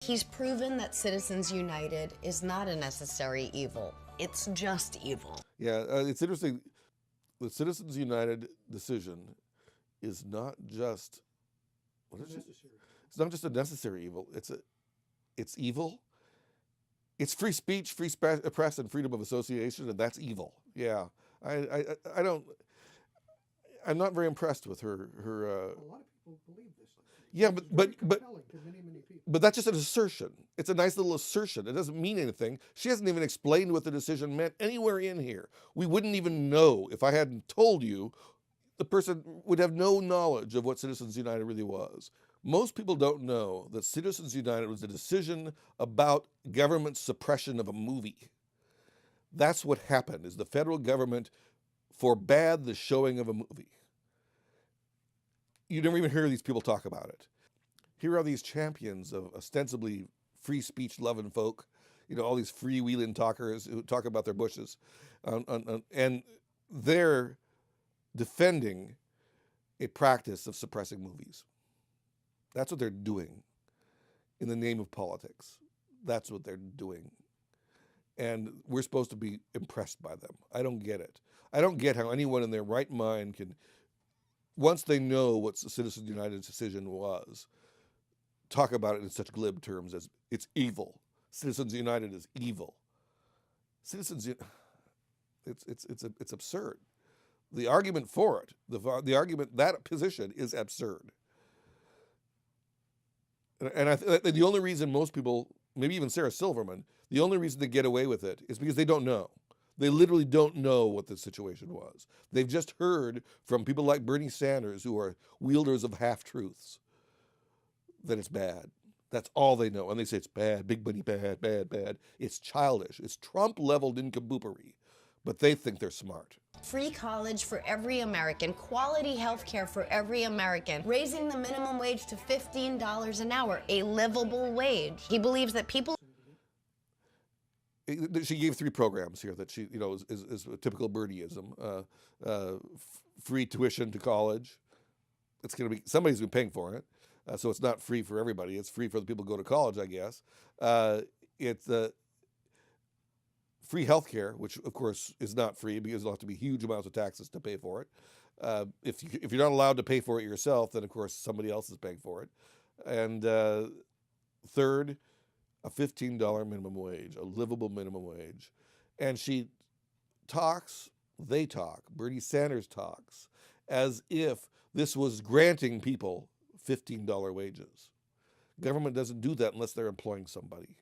He's proven that Citizens United is not a necessary evil. It's just evil. Yeah, it's interesting. The Citizens United decision is not just what is it? It's not just a necessary evil. It's evil. It's free speech, press, and freedom of association, and that's evil. Yeah, I don't. I'm not very impressed with her. A lot of people believe this. Yeah, It's but very compelling to many people. but that's just an assertion. It's a nice little assertion. It doesn't mean anything. She hasn't even explained what the decision meant anywhere in here. We wouldn't even know if I hadn't told you. The person would have no knowledge of what Citizens United really was. Most people don't know that Citizens United was a decision about government suppression of a movie. That's what happened, is the federal government forbade the showing of a movie. You never even hear these people talk about it. Here are these champions of ostensibly free speech loving folk, all these freewheeling talkers who talk about their bushes. And they're defending a practice of suppressing movies. That's what they're doing in the name of politics. That's what they're doing. And we're supposed to be impressed by them. I don't get it. I don't get how anyone in their right mind can, once they know what the Citizens United's decision was, talk about it in such glib terms as it's evil. Citizens United is evil. It's absurd. The argument for it, the argument, that position is absurd. And the only reason most people, maybe even Sarah Silverman, the only reason they get away with it is because they don't know. They literally don't know what the situation was. They've just heard from people like Bernie Sanders, who are wielders of half-truths, that it's bad. That's all they know. And they say it's bad, big money, bad, bad, bad. It's childish. It's Trump-leveled nincompooperi. But they think they're smart. Free college for every American, quality health care for every American, raising the minimum wage to $15 an hour, a livable wage. He believes that people... She gave 3 programs here that she, is a typical Bernieism. Free tuition to college. It's going to be, somebody's been paying for it. So it's not free for everybody. It's free for the people who go to college, I guess. It's free health care, which of course is not free because there'll have to be huge amounts of taxes to pay for it. If you're not allowed to pay for it yourself, then of course somebody else is paying for it. And third, a $15 minimum wage, a livable minimum wage. And Bernie Sanders talks as if this was granting people $15 wages. Government doesn't do that unless they're employing somebody.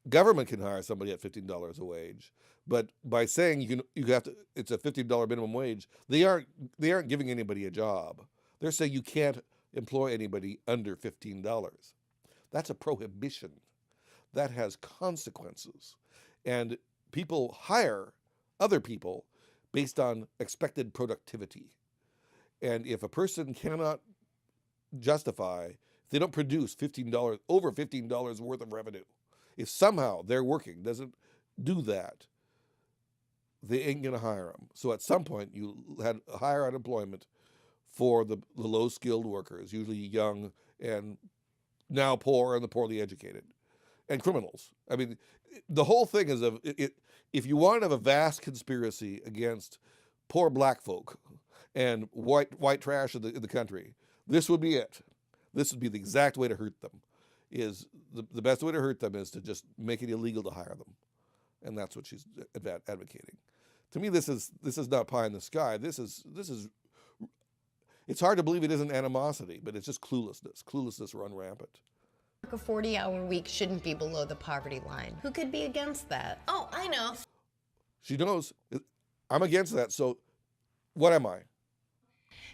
Government can hire somebody at $15 a wage, but by saying you have to, it's a $15 minimum wage, they aren't giving anybody a job. They're saying you can't employ anybody under $15. That's a prohibition. That has consequences, and people hire other people based on expected productivity. And if a person cannot justify, if they don't produce over $15 worth of revenue, if somehow their working doesn't do that, they ain't going to hire them. So at some point, you had higher unemployment for the low-skilled workers, usually young and now poor and the poorly educated, and criminals. I mean, the whole thing is if you want to have a vast conspiracy against poor black folk and white trash in the country, this would be it. This would be the exact way to hurt them. Is the best way to hurt them is to just make it illegal to hire them, and that's what she's advocating. To me, this is not pie in the sky. This is. It's hard to believe it isn't animosity, but it's just cluelessness run rampant. A 40-hour week shouldn't be below the poverty line. Who could be against that? Oh, I know. She knows. I'm against that. So, what am I?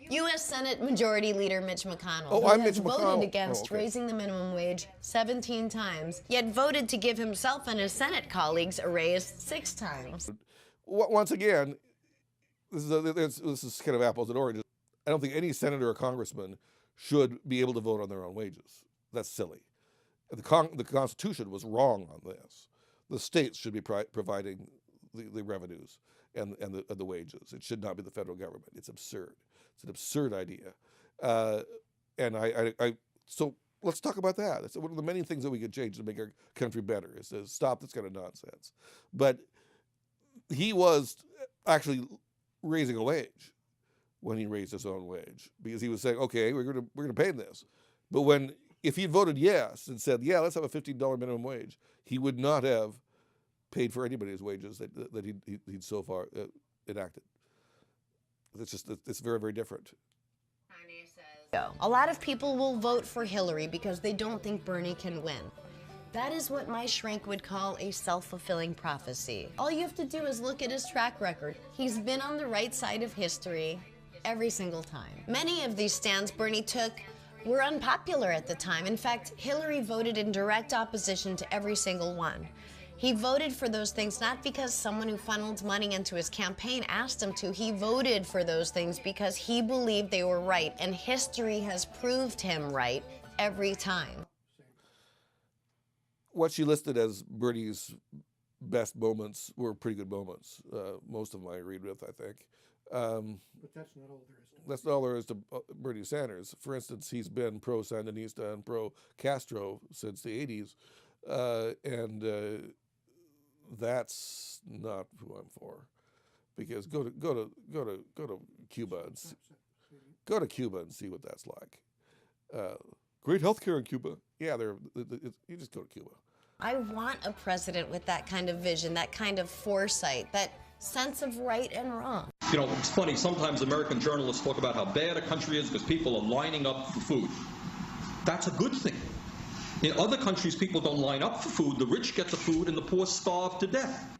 U.S. Senate Majority Leader Mitch McConnell, Oh, who I'm has Mitch voted McConnell. against raising the minimum wage 17 times, yet voted to give himself and his Senate colleagues a raise 6 times. Once again, this is kind of apples and oranges. I don't think any senator or congressman should be able to vote on their own wages. That's silly. The Constitution was wrong on this. The states should be providing the revenues and the wages. It should not be the federal government. It's absurd. It's an absurd idea. So let's talk about that. It's one of the many things that we could change to make our country better, is to stop this kind of nonsense. But he was actually raising a wage when he raised his own wage, because he was saying, okay, we're gonna pay this. But if he'd voted yes and said, yeah, let's have a $15 minimum wage, he would not have paid for anybody's wages that he'd so far enacted. It's very, very different. A lot of people will vote for Hillary because they don't think Bernie can win. That is what my shrink would call a self-fulfilling prophecy. All you have to do is look at his track record. He's been on the right side of history every single time. Many of these stands Bernie took were unpopular at the time. In fact, Hillary voted in direct opposition to every single one. He voted for those things not because someone who funneled money into his campaign asked him to. He voted for those things because he believed they were right, and history has proved him right every time. What she listed as Bernie's best moments were pretty good moments. Most of them I agreed with, I think. But that's not all there is to it. That's all there is to Bernie Sanders. For instance, he's been pro-Sandinista and pro-Castro since the 80s, and that's not who I'm for. Because go to Cuba and go to Cuba and see what that's like. Great healthcare in Cuba. Yeah, you just go to Cuba. I want a president with that kind of vision, that kind of foresight, that sense of right and wrong. You know, it's funny, sometimes American journalists talk about how bad a country is because people are lining up for food. That's a good thing. In other countries, people don't line up for food. The rich get the food and the poor starve to death.